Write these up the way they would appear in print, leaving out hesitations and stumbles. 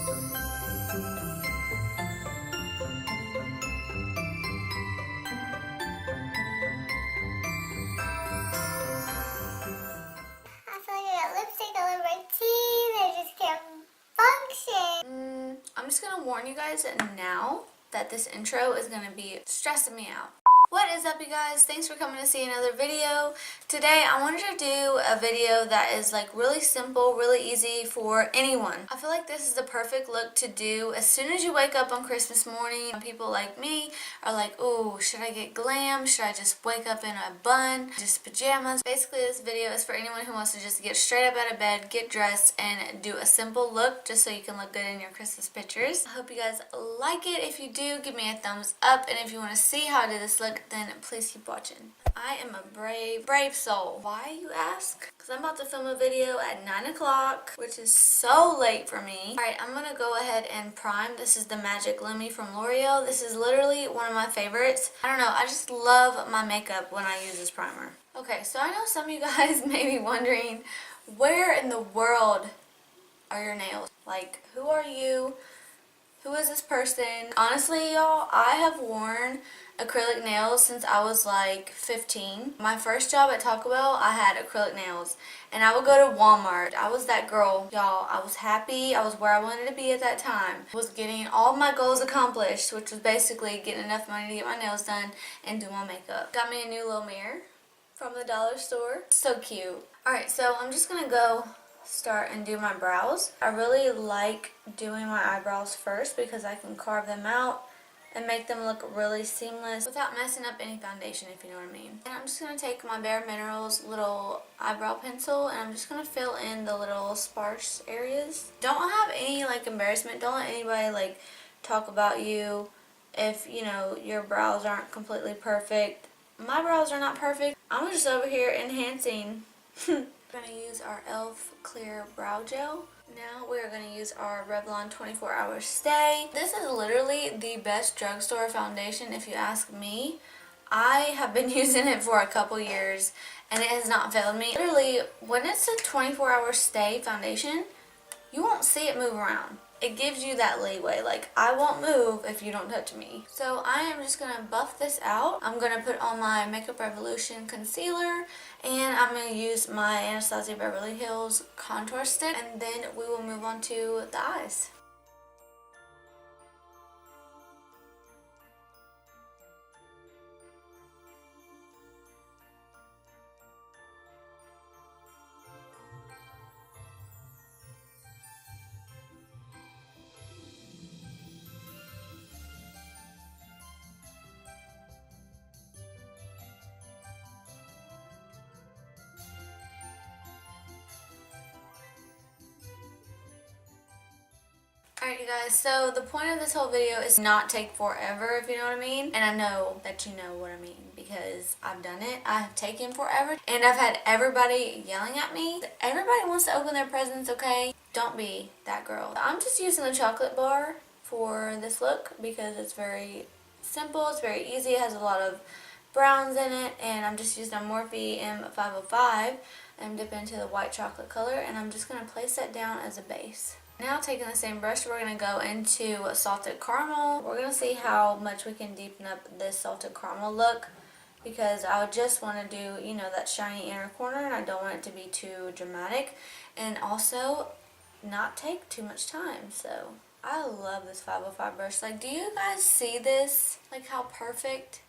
I'm just gonna warn you guys now that this intro is gonna be stressing me out. What is up, you guys? Thanks for coming to see another video. Today I wanted to do a video that is like really simple, really easy for anyone. I feel like this is the perfect look to do as soon as you wake up on Christmas morning. People like me are like, oh, should I get glam? Should I just wake up in a bun, just pajamas? Basically, this video is for anyone who wants to just get straight up out of bed, get dressed, and do a simple look just so you can look good in your Christmas pictures. I hope you guys like it. If you do, give me a thumbs up, and if you want to see how I do this look, then please keep watching. I am a brave soul. Why, you ask? Because I'm about to film a video at 9 o'clock, which is so late for me. Alright, I'm going to go ahead and prime. This is the Magic Lumi from L'Oreal. This is literally one of my favorites. I don't know, I just love my makeup when I use this primer. Okay, so I know some of you guys may be wondering, where in the world are your nails? Like, who are you? Who is this person? Honestly, y'all, I have worn acrylic nails since I was like 15. My first job at Taco Bell, I had acrylic nails, and I would go to Walmart. I was that girl, y'all. I was happy. I was where I wanted to be at that time. I was getting all my goals accomplished, which was basically getting enough money to get my nails done and do my makeup. Got me a new little mirror from the dollar store. So cute. Alright, so I'm just gonna go start and do my brows. I really like doing my eyebrows first because I can carve them out and make them look really seamless without messing up any foundation, if you know what I mean. And I'm just going to take my Bare Minerals little eyebrow pencil, and I'm just going to fill in the little sparse areas. Don't have any like embarrassment. Don't let anybody like talk about you if, you know, your brows aren't completely perfect. My brows are not perfect. I'm just over here enhancing. We're going to use our e.l.f. Clear Brow Gel. Now we're going to use our Revlon 24 Hour Stay. This is literally the best drugstore foundation if you ask me. I have been using it for a couple years and it has not failed me. Literally, when it's a 24 Hour Stay foundation, you won't see it move around. It gives you that leeway, like I won't move if you don't touch me. So I am just going to buff this out. I'm going to put on my Makeup Revolution concealer, and I'm going to use my Anastasia Beverly Hills contour stick, and then we will move on to the eyes. Alright, you guys, so the point of this whole video is not take forever, if you know what I mean. And I know that you know what I mean because I've done it. I have taken forever, and I've had everybody yelling at me. Everybody wants to open their presents, okay? Don't be that girl. I'm just using the chocolate bar for this look because it's very simple, it's very easy, it has a lot of browns in it, and I'm just using a Morphe M505 and dip into the white chocolate color, and I'm just going to place that down as a base. Now, taking the same brush, we're going to go into salted caramel. We're going to see how much we can deepen up this salted caramel look because I would just want to do, you know, that shiny inner corner, and I don't want it to be too dramatic and also not take too much time. So I love this 505 brush. Like, do you guys see this? Like how perfect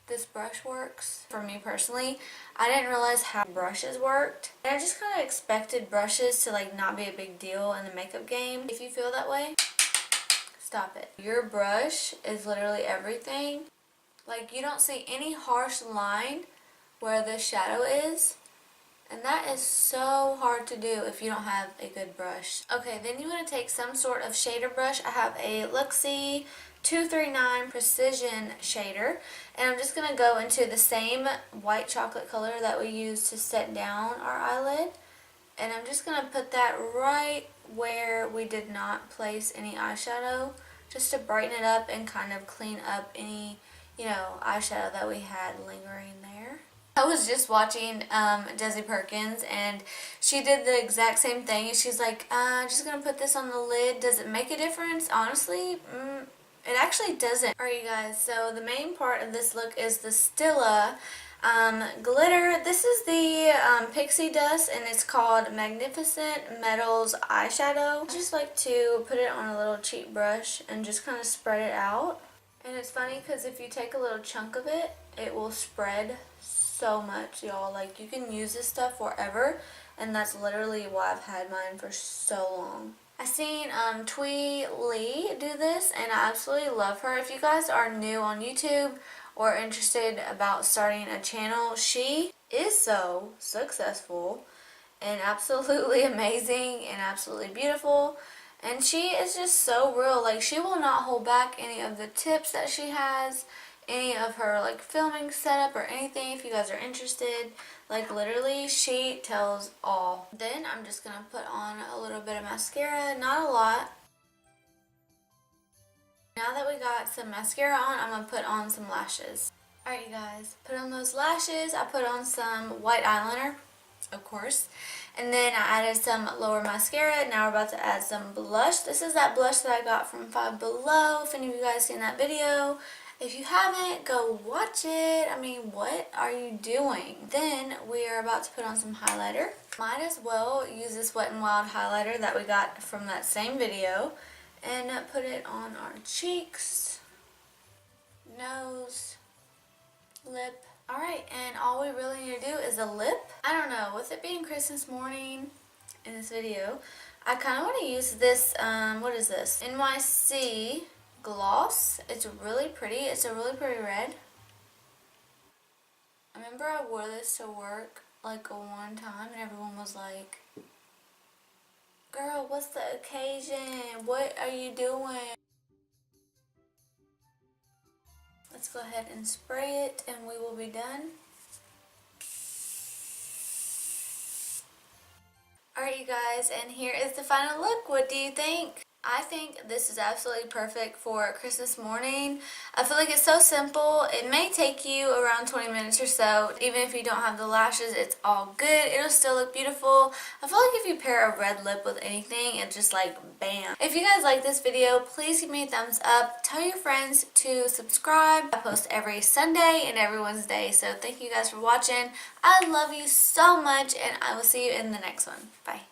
this brush works? For me personally, I didn't realize how brushes worked. And I just kind of expected brushes to like not be a big deal in the makeup game. If you feel that way, stop it. Your brush is literally everything. Like, you don't see any harsh line where the shadow is. And that is so hard to do if you don't have a good brush. Okay, then you want to take some sort of shader brush. I have a Luxie 239 Precision shader, and I'm just going to go into the same white chocolate color that we used to set down our eyelid, and I'm just going to put that right where we did not place any eyeshadow, just to brighten it up and kind of clean up any, you know, eyeshadow that we had lingering there. I was just watching Desi Perkins, and she did the exact same thing. And she's like, just gonna put this on the lid. Does it make a difference? Honestly, it actually doesn't. Alright, you guys, so the main part of this look is the Stila glitter. This is the pixie dust, and it's called Magnificent Metals eyeshadow. I just like to put it on a little cheap brush and just kind of spread it out. And it's funny because if you take a little chunk of it, it will spread so much, y'all. Like, you can use this stuff forever, and that's literally why I've had mine for so long. I seen Twee Lee do this, and I absolutely love her. If you guys are new on YouTube or interested about starting a channel, she is so successful and absolutely amazing and absolutely beautiful. And she is just so real. Like, she will not hold back any of the tips that she has, any of her like filming setup or anything. If you guys are interested, like, literally she tells all. Then I'm just gonna put on a little bit of mascara, not a lot. Now that we got some mascara on, I'm gonna put on some lashes. Alright, you guys, put on those lashes. I put on some white eyeliner, of course, and then I added some lower mascara. Now we're about to add some blush. This is that blush that I got from Five Below, if any of you guys seen that video. If you haven't, go watch it. I mean, what are you doing? Then we are about to put on some highlighter. Might as well use this Wet n Wild highlighter that we got from that same video and put it on our cheeks, nose, lip. Alright, and all we really need to do is a lip. I don't know, with it being Christmas morning in this video, I kind of want to use this, what is this? NYC gloss. It's really pretty. It's a really pretty red. I remember I wore this to work like one time, and everyone was like, girl, what's the occasion? What are you doing? Let's go ahead and spray it, and we will be done. Alright, you guys, and here is the final look. What do you think? I think this is absolutely perfect for Christmas morning. I feel like it's so simple. It may take you around 20 minutes or so. Even if you don't have the lashes, it's all good. It'll still look beautiful. I feel like if you pair a red lip with anything, it's just like bam. If you guys like this video, please give me a thumbs up. Tell your friends to subscribe. I post every Sunday and every Wednesday. So thank you guys for watching. I love you so much, and I will see you in the next one. Bye.